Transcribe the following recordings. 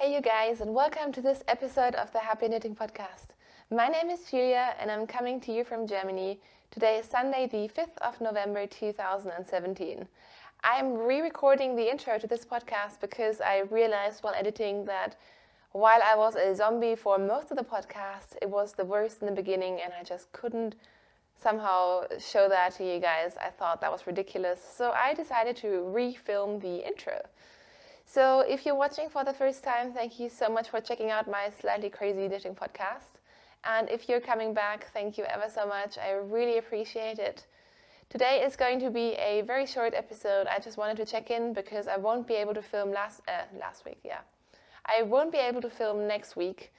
Hey you guys, and welcome to this episode of the Happy Knitting Podcast. My name is Julia and I'm coming to you from Germany. Today is Sunday the 5th of November 2017. I'm re-recording the intro to this podcast because I realized while editing that while I was a zombie for most of the podcast, it was the worst in the beginning and I just couldn't somehow show that to you guys. I thought that was ridiculous, so I decided to re-film the intro. So if you're watching for the first time, thank you so much for checking out my slightly crazy knitting podcast. And if you're coming back, thank you ever so much. I really appreciate it. Today is going to be a very short episode. I just wanted to check in because I won't be able to film last week, yeah. I won't be able to film next week.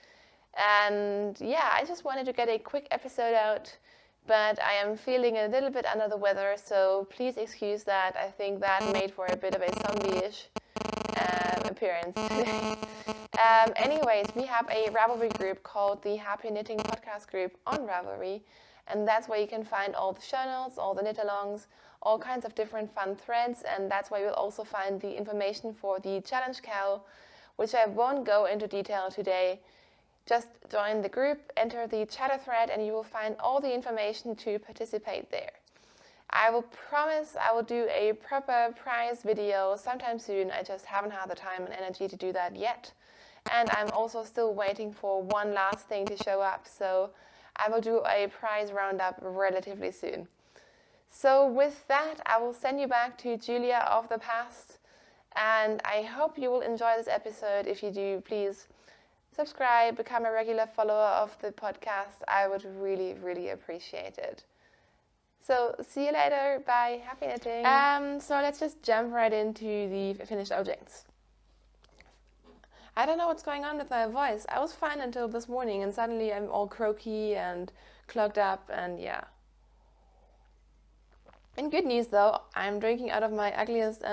And yeah, I just wanted to get a quick episode out, but I am feeling a little bit under the weather, so please excuse that. I think that made for a bit of a zombie-ish appearance today. Anyways, we have a Ravelry group called the Happy Knitting Podcast group on Ravelry, and that's where you can find all the show notes, all the knit-alongs, all kinds of different fun threads, and that's where you'll also find the information for the challenge cowl, which I won't go into detail today. Just join the group, enter the chatter thread, and you will find all the information to participate there. I will promise I will do a proper prize video sometime soon. I just haven't had the time and energy to do that yet. And I'm also still waiting for one last thing to show up, so I will do a prize roundup relatively soon. So with that, I will send you back to Julia of the past, and I hope you will enjoy this episode. If you do, please subscribe, become a regular follower of the podcast. I would really, really appreciate it. So see you later. Bye. Happy knitting. So let's just jump right into the finished objects. I don't know what's going on with my voice. I was fine until this morning, and suddenly I'm all croaky and clogged up, and yeah. In good news though, I'm drinking out of my ugliest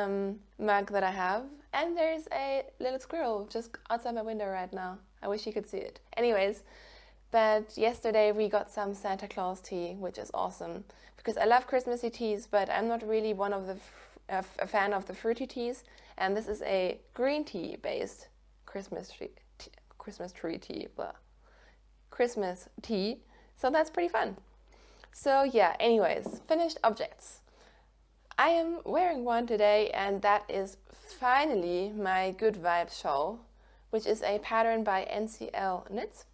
mug that I have, and there's a little squirrel just outside my window right now. I wish you could see it. Anyways, but yesterday we got some Santa Claus tea, which is awesome, because I love Christmassy teas, but I'm not really one of a fan of the fruity teas, and this is a green tea based Christmas tea, so that's pretty fun. So yeah, anyways, finished objects. I am wearing one today, and that is finally my Good Vibes shawl, which is a pattern by NCL Knits.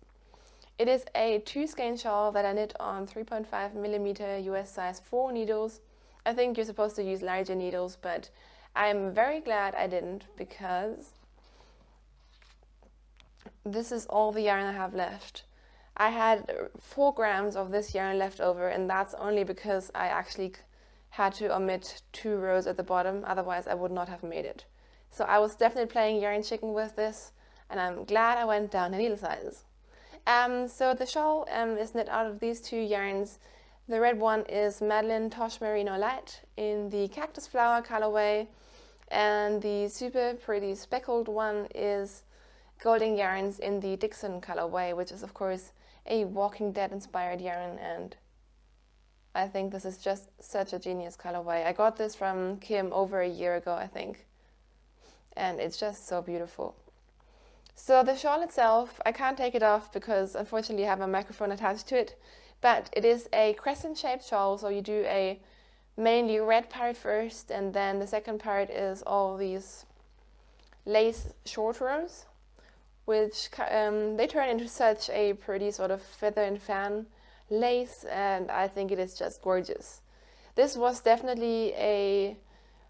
It is a 2-skein shawl that I knit on 3.5mm US size 4 needles. I think you're supposed to use larger needles, but I'm very glad I didn't, because this is all the yarn I have left. I had 4 grams of this yarn left over, and that's only because I actually had to omit 2 rows at the bottom, otherwise I would not have made it. So I was definitely playing yarn chicken with this, and I'm glad I went down in needle sizes. So the shawl is knit out of these 2 yarns. The red one is Madeline Tosh Merino Light in the Cactus Flower colorway, and the super pretty speckled one is Golden Yarns in the Dixon colorway, which is of course a Walking Dead inspired yarn, and I think this is just such a genius colorway. I got this from Kim over a year ago, I think, and it's just so beautiful. So the shawl itself, I can't take it off because unfortunately I have a microphone attached to it, but it is a crescent shaped shawl, so you do a mainly red part first, and then the second part is all these lace short rows, which they turn into such a pretty sort of feather and fan lace, and I think it is just gorgeous. This was definitely a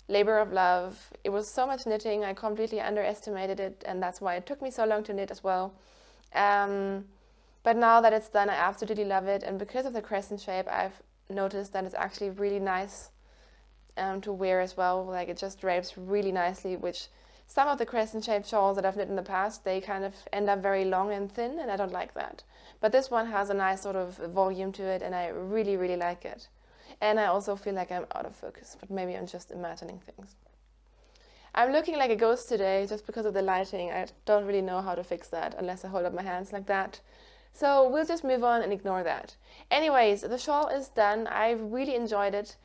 labor of love. It was so much knitting, I completely underestimated it, and that's why it took me so long to knit as well. But now that it's done, I absolutely love it, and because of the crescent shape, I've noticed that it's actually really nice to wear as well. Like, it just drapes really nicely, which some of the crescent shaped shawls that I've knit in the past, they kind of end up very long and thin, and I don't like that. But this one has a nice sort of volume to it, and I really, really like it. And I also feel like I'm out of focus, but maybe I'm just imagining things. I'm looking like a ghost today just because of the lighting. I don't really know how to fix that unless I hold up my hands like that. So we'll just move on and ignore that. Anyways, the shawl is done. I really enjoyed it.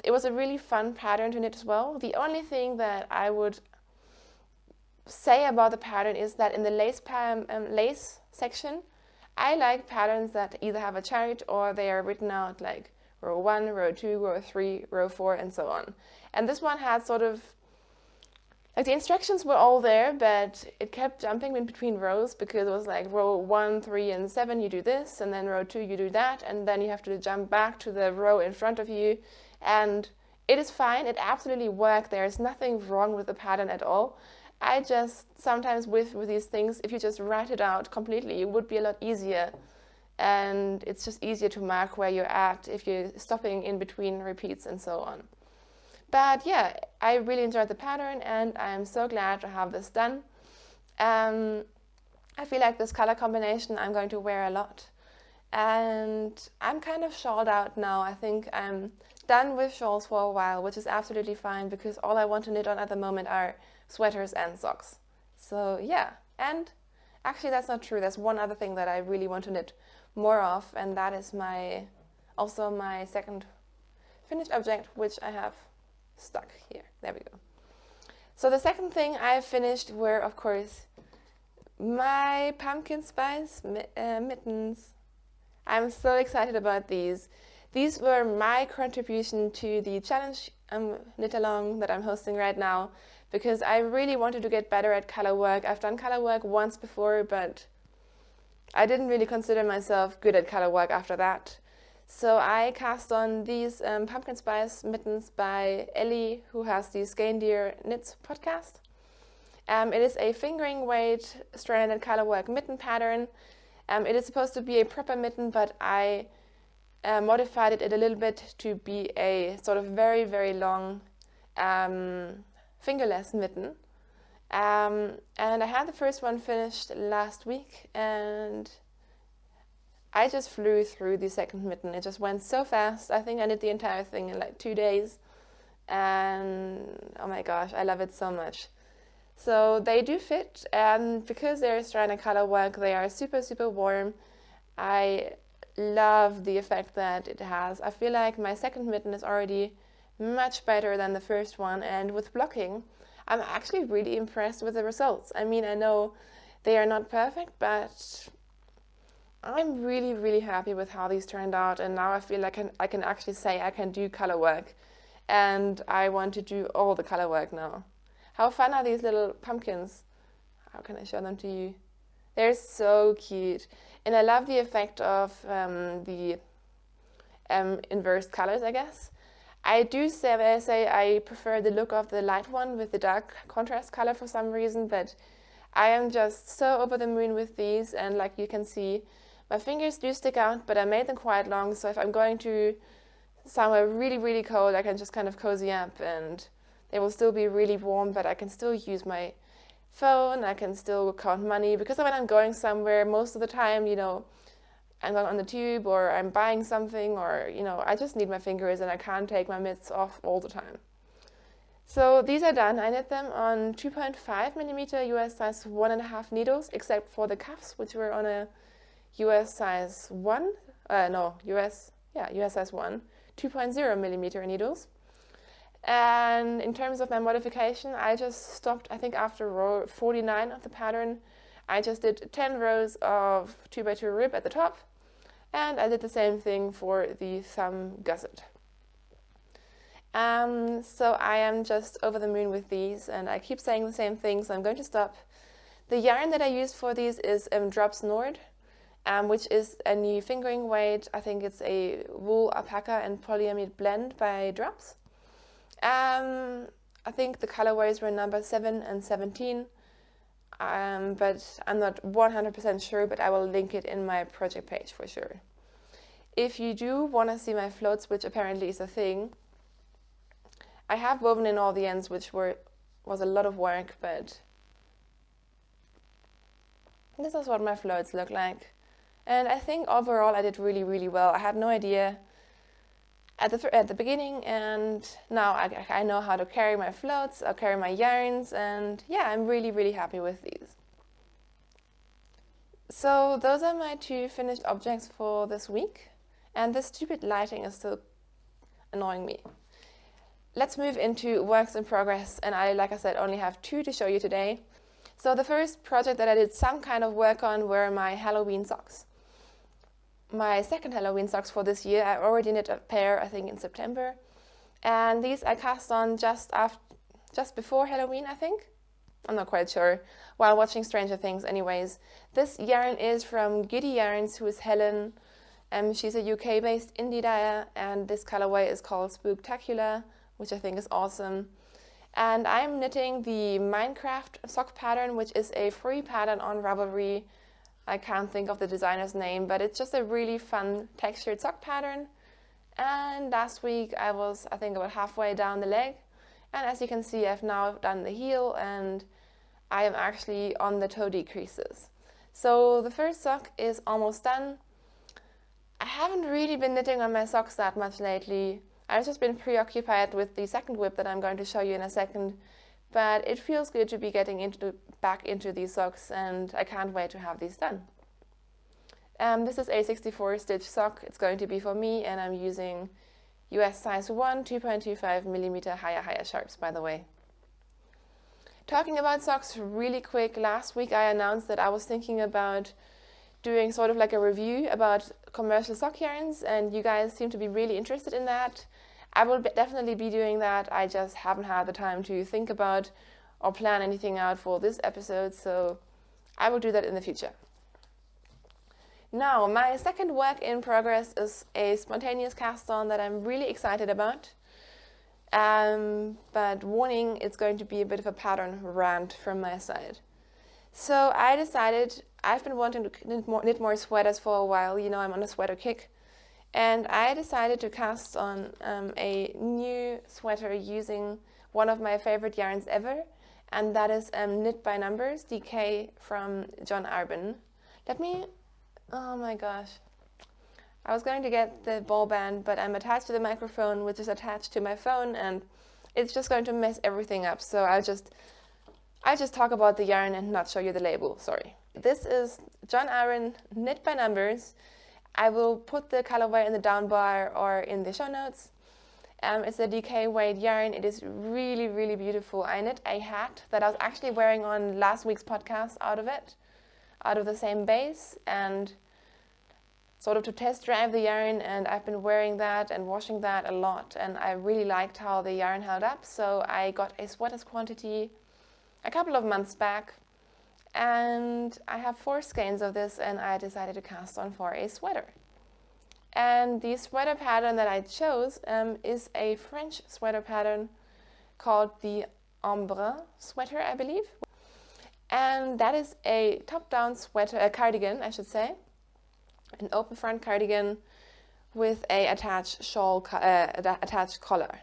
It was a really fun pattern to knit as well. The only thing that I would say about the pattern is that in the lace section, I like patterns that either have a chart or they are written out like row 1, row 2, row 3, row 4, and so on. And this one had sort of, like the instructions were all there, but it kept jumping in between rows because it was like row 1, 3, and 7 you do this, and then row 2 you do that, and then you have to jump back to the row in front of you. And it is fine, it absolutely worked. There's nothing wrong with the pattern at all. I just sometimes with these things, if you just write it out completely, it would be a lot easier. And it's just easier to mark where you're at if you're stopping in between repeats and so on. But yeah, I really enjoyed the pattern and I'm so glad to have this done. I feel like this color combination I'm going to wear a lot. And I'm kind of shawled out now. I think I'm done with shawls for a while, which is absolutely fine because all I want to knit on at the moment are sweaters and socks. So yeah, and actually that's not true. There's one other thing that I really want to knit more of, and that is also my second finished object, which I have stuck here. There we go. So the second thing I finished were, of course, my pumpkin spice mittens. I'm so excited about these. These were my contribution to the challenge knit along that I'm hosting right now, because I really wanted to get better at color work. I've done color work once before, but I didn't really consider myself good at color work after that. So I cast on these pumpkin spice mittens by Ellie, who has the Skein-Deer Knits podcast. It is a fingering weight stranded color work mitten pattern. It is supposed to be a proper mitten, but I modified it a little bit to be a sort of very, very long fingerless mitten. And I had the first one finished last week, and I just flew through the second mitten. It just went so fast. I think I did the entire thing in like 2 days. And oh my gosh, I love it so much. So they do fit, and because they're stranded color work, they are super, super warm. I love the effect that it has. I feel like my second mitten is already much better than the first one, and with blocking, I'm actually really impressed with the results. I mean, I know they are not perfect, but I'm really, really happy with how these turned out, and now I feel like I can actually say I can do color work, and I want to do all the color work now. How fun are these little pumpkins? How can I show them to you? They're so cute, and I love the effect of the inverse colors, I guess. I do say I prefer the look of the light one with the dark contrast color for some reason, but I am just so over the moon with these, and like you can see, my fingers do stick out, but I made them quite long, so if I'm going to somewhere really, really cold, I can just kind of cozy up and they will still be really warm, but I can still use my phone, I can still count money, because when I'm going somewhere, most of the time, you know, I'm going on the tube or I'm buying something, or, you know, I just need my fingers and I can't take my mitts off all the time. So these are done. I knit them on 2.5mm US size 1.5 needles, except for the cuffs, which were on a US size 1, US size 1, 2.0mm needles. And in terms of my modification, I just stopped, I think after row 49 of the pattern. I just did 10 rows of 2x2 rib at the top, and I did the same thing for the thumb gusset. So I am just over the moon with these, and I keep saying the same thing, so I'm going to stop. The yarn that I used for these is Drops Nord, which is a new fingering weight. I think it's a wool, alpaca, and polyamide blend by Drops. I think the colorways were number 7 and 17, but I'm not 100% sure, but I will link it in my project page for sure. If you do want to see my floats, which apparently is a thing, I have woven in all the ends, which was a lot of work, but this is what my floats look like. And I think overall I did really, really well. I had no idea at the beginning, and now I know how to carry my floats, I'll carry my yarns, and yeah, I'm really, really happy with these. So those are my 2 finished objects for this week, and this stupid lighting is still annoying me. Let's move into works in progress, and I, like I said, only have 2 to show you today. So the first project that I did some kind of work on were my Halloween socks. My second Halloween socks for this year, I already knit a pair, I think in September. And these I cast on just before Halloween, I think. I'm not quite sure, while watching Stranger Things anyways. This yarn is from Giddy Yarns, who is Helen. She's a UK-based indie dyer, and this colorway is called Spooktacular, which I think is awesome. And I'm knitting the Minecraft sock pattern, which is a free pattern on Ravelry. I can't think of the designer's name, but it's just a really fun textured sock pattern. And last week I was, I think, about halfway down the leg. And as you can see, I've now done the heel and I am actually on the toe decreases. So the first sock is almost done. I haven't really been knitting on my socks that much lately. I've just been preoccupied with the second whip that I'm going to show you in a second. But it feels good to be getting back into these socks, and I can't wait to have these done. This is a 64 stitch sock. It's going to be for me, and I'm using US size 1, 2.25 millimeter higher sharps, by the way. Talking about socks really quick, last week I announced that I was thinking about doing sort of like a review about commercial sock yarns, and you guys seem to be really interested in that. I will definitely be doing that. I just haven't had the time to think about or plan anything out for this episode, so I will do that in the future. Now, my second work in progress is a spontaneous cast on that I'm really excited about. But warning, it's going to be a bit of a pattern rant from my side. So I decided, I've been wanting to knit more sweaters for a while, you know, I'm on a sweater kick. And I decided to cast on a new sweater using one of my favorite yarns ever, and that is Knit by Numbers, DK from John Arbon. Oh my gosh. I was going to get the ball band, but I'm attached to the microphone, which is attached to my phone, and it's just going to mess everything up. So I'll just talk about the yarn and not show you the label, sorry. This is John Arbon Knit by Numbers. I will put the colorway in the down bar or in the show notes. It's a DK weight yarn. It is really, really beautiful. I knit a hat that I was actually wearing on last week's podcast out of the same base, and sort of to test drive the yarn, and I've been wearing that and washing that a lot, and I really liked how the yarn held up, so I got a sweaters quantity a couple of months back, and I have 4 skeins of this, and I decided to cast on for a sweater. And the sweater pattern that I chose is a French sweater pattern called the Ombre sweater, I believe. And that is a top-down sweater, a cardigan, I should say. An open front cardigan with a attached shawl, attached collar.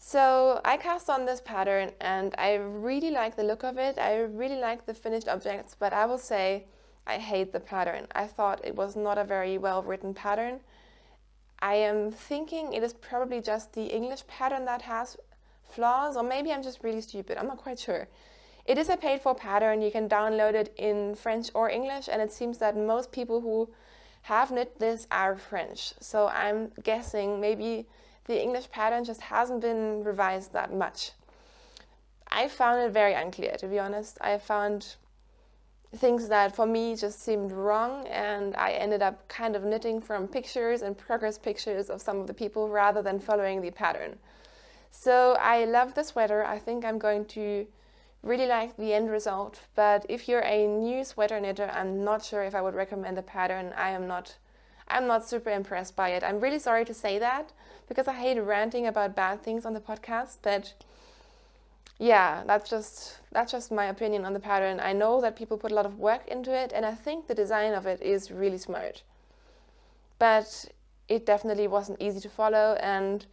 So I cast on this pattern and I really like the look of it. I really like the finished objects, but I will say I hate the pattern. I thought it was not a very well written pattern. I am thinking it is probably just the English pattern that has flaws, or maybe I'm just really stupid. I'm not quite sure. It is a paid for pattern. You can download it in French or English, and it seems that most people who have knit this are French. So I'm guessing maybe the English pattern just hasn't been revised that much. I found it very unclear, to be honest. I found things that for me just seemed wrong, and I ended up kind of knitting from pictures and progress pictures of some of the people rather than following the pattern. So I love the sweater. I think I'm going to really like the end result, but if you're a new sweater knitter, I'm not sure if I would recommend the pattern. I'm not super impressed by it. I'm really sorry to say that, because I hate ranting about bad things on the podcast, but yeah, that's just my opinion on the pattern. I know that people put a lot of work into it, and I think the design of it is really smart. But it definitely wasn't easy to follow, and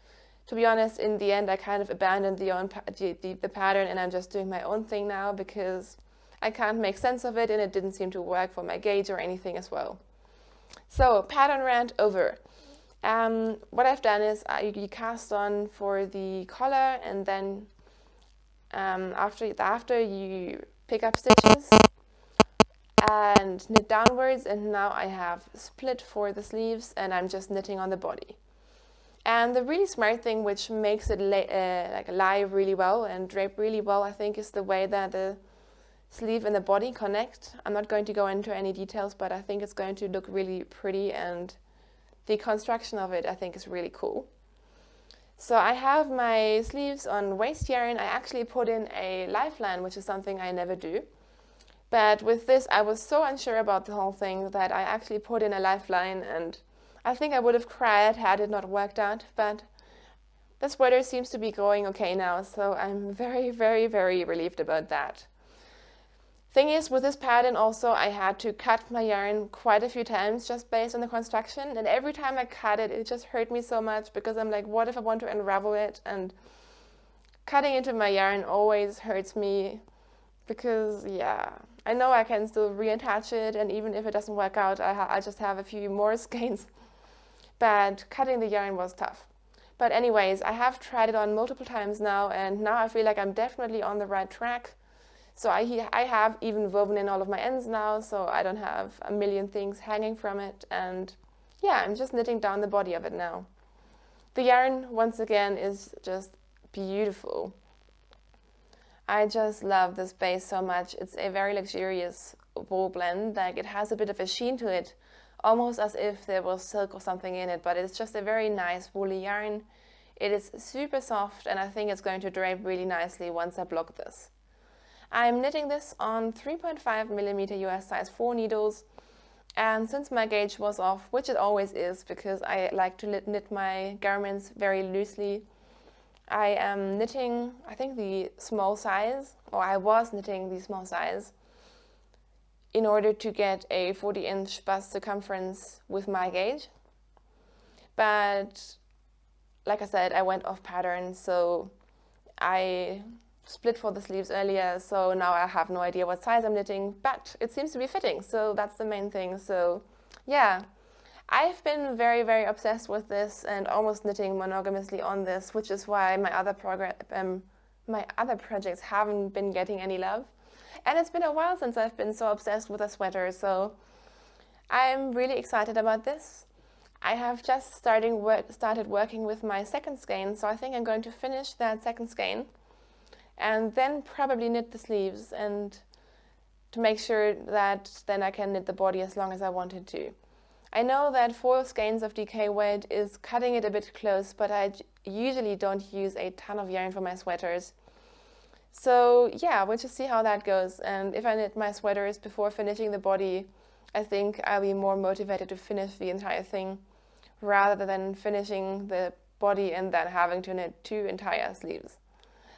to be honest, in the end, I kind of abandoned the pattern, and I'm just doing my own thing now because I can't make sense of it, and it didn't seem to work for my gauge or anything as well. So, pattern rant over. What I've done is you cast on for the collar, and then after you pick up stitches and knit downwards, and now I have split for the sleeves, and I'm just knitting on the body. And the really smart thing, which makes it lie really well and drape really well, I think, is the way that the sleeve and the body connect. I'm not going to go into any details, but I think it's going to look really pretty, and the construction of it I think is really cool. So I have my sleeves on waist yarn. I actually put in a lifeline, which is something I never do. But with this, I was so unsure about the whole thing that I actually put in a lifeline, and I think I would have cried had it not worked out. But the sweater seems to be going okay now, so I'm very, very, very relieved about that. Thing is, with this pattern also, I had to cut my yarn quite a few times just based on the construction, and every time I cut it, it just hurt me so much, because I'm like, what if I want to unravel it? And cutting into my yarn always hurts me, because yeah, I know I can still reattach it, and even if it doesn't work out, I just have a few more skeins. But cutting the yarn was tough. But anyways, I have tried it on multiple times now, and now I feel like I'm definitely on the right track. So I have even woven in all of my ends now, so I don't have a million things hanging from it. And yeah, I'm just knitting down the body of it now. The yarn, once again, is just beautiful. I just love this base so much. It's a very luxurious wool blend. Like, it has a bit of a sheen to it, almost as if there was silk or something in it, but it's just a very nice woolly yarn. It is super soft, and I think it's going to drape really nicely once I block this. I'm knitting this on 3.5mm US size 4 needles, and since my gauge was off, which it always is because I like to knit my garments very loosely, I am knitting, I think, the small size, or I was knitting the small size, in order to get a 40-inch bust circumference with my gauge. But like I said, I went off pattern, so I split for the sleeves earlier, so now I have no idea what size I'm knitting, but it seems to be fitting, so that's the main thing. So yeah, I've been very, very obsessed with this and almost knitting monogamously on this, which is why my other projects haven't been getting any love. And it's been a while since I've been so obsessed with a sweater, so I'm really excited about this. I have just started working with my second skein, so I think I'm going to finish that second skein and then probably knit the sleeves, and to make sure that then I can knit the body as long as I wanted to. I know that 4 skeins of DK weight is cutting it a bit close, but I usually don't use a ton of yarn for my sweaters. So yeah, we'll just see how that goes, and if I knit my sweaters before finishing the body, I think I'll be more motivated to finish the entire thing rather than finishing the body and then having to knit 2 entire sleeves.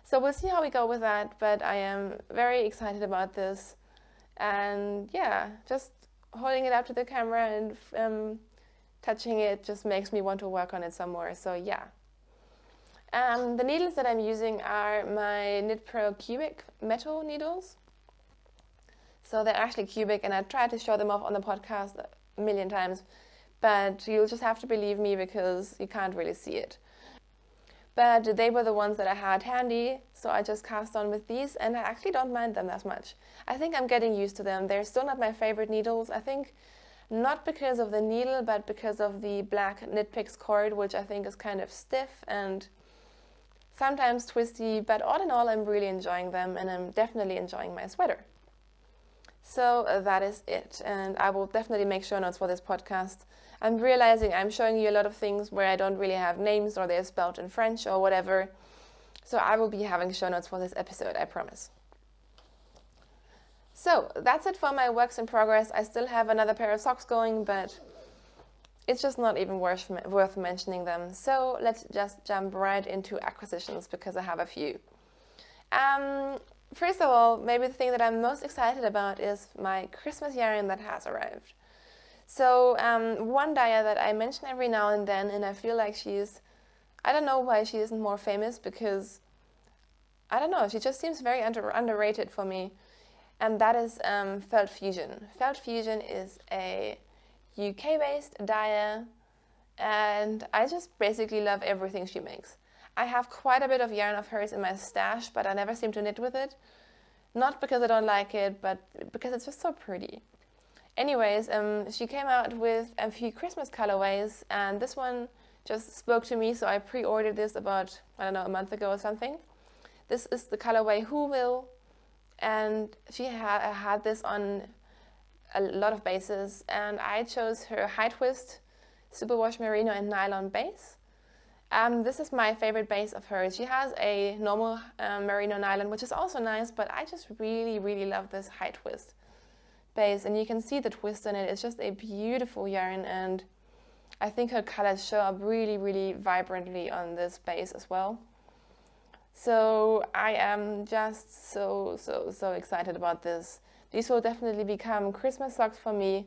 So we'll see how we go with that, but I am very excited about this, and yeah, just holding it up to the camera and touching it just makes me want to work on it some more, so yeah. The needles that I'm using are my Knit Pro cubic metal needles. So they're actually cubic, and I tried to show them off on the podcast a million times, but you'll just have to believe me because you can't really see it. But they were the ones that I had handy, so I just cast on with these, and I actually don't mind them that much. I think I'm getting used to them. They're still not my favorite needles. I think not because of the needle, but because of the black Knit Picks cord, which I think is kind of stiff and sometimes twisty, but all in all, I'm really enjoying them, and I'm definitely enjoying my sweater. So that is it, and I will definitely make show notes for this podcast. I'm realizing I'm showing you a lot of things where I don't really have names, or they're spelled in French or whatever. So I will be having show notes for this episode, I promise. So that's it for my works in progress. I still have another pair of socks going, but it's just not even worth mentioning them. So let's just jump right into acquisitions, because I have a few. First of all, maybe the thing that I'm most excited about is my Christmas yarn that has arrived. So one dyer that I mention every now and then, and I feel like I don't know why she isn't more famous, because, I don't know, she just seems very underrated for me. And that is Felt Fusion. Felt Fusion is a UK-based dyer, and I just basically love everything she makes. I have quite a bit of yarn of hers in my stash, but I never seem to knit with it. Not because I don't like it, but because it's just so pretty. Anyways, she came out with a few Christmas colorways, and this one just spoke to me, so I pre-ordered this about, I don't know, a month ago or something. This is the colorway Who Will, and she had this on a lot of bases, and I chose her High Twist Superwash Merino and Nylon base. This is my favorite base of hers. She has a normal merino nylon, which is also nice, but I just really love this High Twist base, and you can see the twist in it. It's just a beautiful yarn, and I think her colors show up really vibrantly on this base as well. So I am just so excited about this. These will definitely become Christmas socks for me.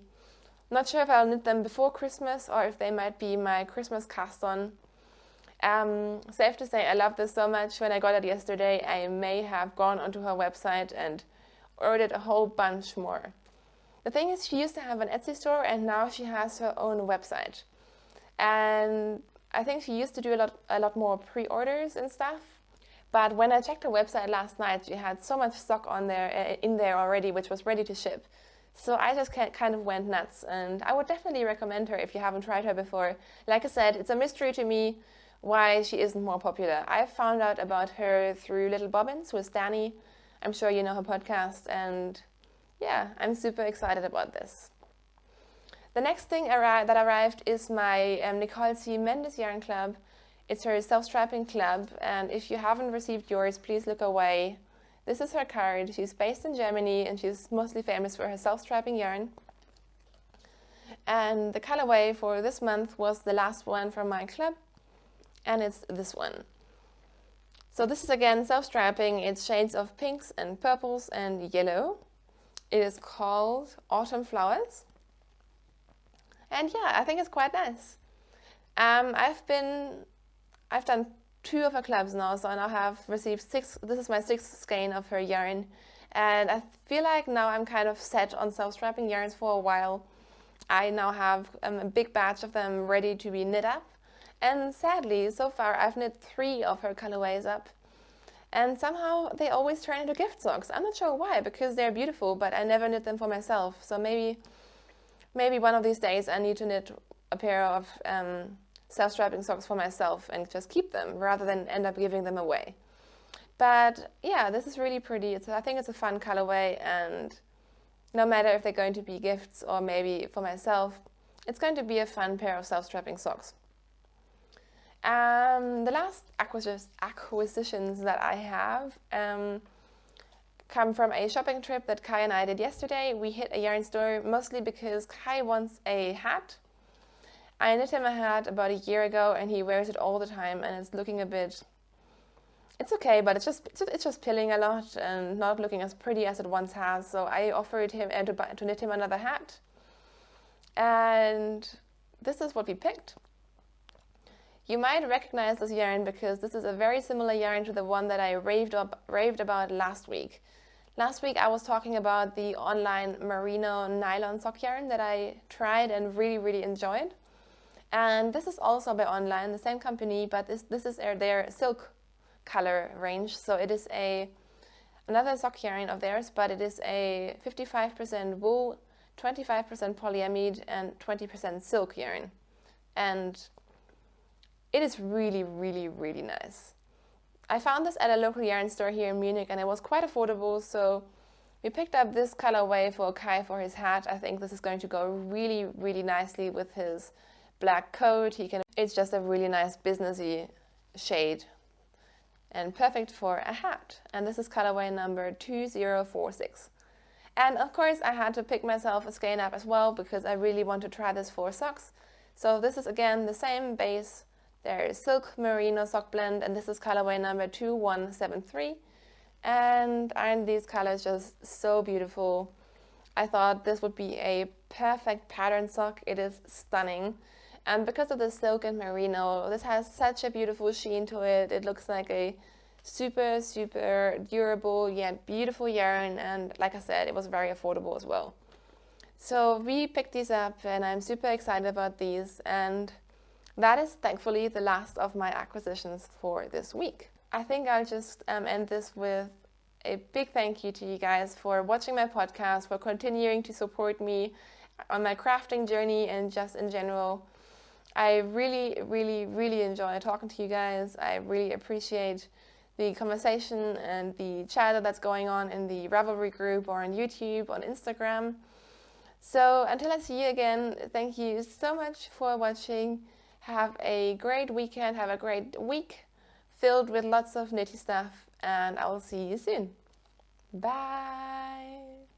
Not sure if I'll knit them before Christmas or if they might be my Christmas cast on. Safe to say, I love this so much. When I got it yesterday, I may have gone onto her website and ordered a whole bunch more. The thing is, she used to have an Etsy store, and now she has her own website. And I think she used to do a lot more pre-orders and stuff. But when I checked her website last night, she had so much stock in there already, which was ready to ship. So I just kind of went nuts, and I would definitely recommend her if you haven't tried her before. Like I said, it's a mystery to me why she isn't more popular. I found out about her through Little Bobbins with Danny. I'm sure you know her podcast, and yeah, I'm super excited about this. The next thing that arrived is my Nicole C. Mendes Yarn Club. It's her self-strapping club, and if you haven't received yours, please look away. This is her card. She's based in Germany, and she's mostly famous for her self-strapping yarn. And the colorway for this month was the last one from my club, and it's this one. So this is again self-strapping. It's shades of pinks and purples and yellow. It is called Autumn Flowers. And yeah, I think it's quite nice. I've done 2 of her clubs now, so I now have received 6. This is my 6th skein of her yarn. And I feel like now I'm kind of set on self-strapping yarns for a while. I now have a big batch of them ready to be knit up. And sadly, so far I've knit 3 of her colorways up. And somehow they always turn into gift socks. I'm not sure why, because they're beautiful, but I never knit them for myself. So maybe one of these days I need to knit a pair of self-strapping socks for myself and just keep them rather than end up giving them away. But yeah, this is really pretty. I think it's a fun colorway, and no matter if they're going to be gifts or maybe for myself, it's going to be a fun pair of self-strapping socks. The last acquisitions that I have come from a shopping trip that Kai and I did yesterday. We hit a yarn store mostly because Kai wants a hat. I knit him a hat about a year ago, and he wears it all the time, and it's looking a bit... It's okay, but it's just pilling a lot and not looking as pretty as it once has. So I offered him to knit him another hat, and this is what we picked. You might recognize this yarn because this is a very similar yarn to the one that I raved about last week. Last week I was talking about the online merino nylon sock yarn that I tried and really enjoyed. And this is also by online, the same company, but this is their silk color range. So it is another sock yarn of theirs, but it is a 55% wool, 25% polyamide, and 20% silk yarn. And it is really nice. I found this at a local yarn store here in Munich, and it was quite affordable, so we picked up this colorway for Kai for his hat. I think this is going to go really nicely with his black coat. It's just a really nice businessy shade and perfect for a hat. And this is colorway number 2046. And of course I had to pick myself a skein up as well because I really want to try this for socks. So this is again the same base. There is silk merino sock blend, and this is colorway number 2173. And aren't these colors just so beautiful? I thought this would be a perfect pattern sock. It is stunning. And because of the silk and merino, this has such a beautiful sheen to it. It looks like a super durable yet beautiful yarn, and like I said, it was very affordable as well. So we picked these up, and I'm super excited about these, and that is thankfully the last of my acquisitions for this week. I think I'll just end this with a big thank you to you guys for watching my podcast, for continuing to support me on my crafting journey and just in general. I really enjoy talking to you guys. I really appreciate the conversation and the chatter that's going on in the Ravelry group or on YouTube, on Instagram. So until I see you again, thank you so much for watching. Have a great weekend, have a great week filled with lots of nitty stuff, and I will see you soon. Bye!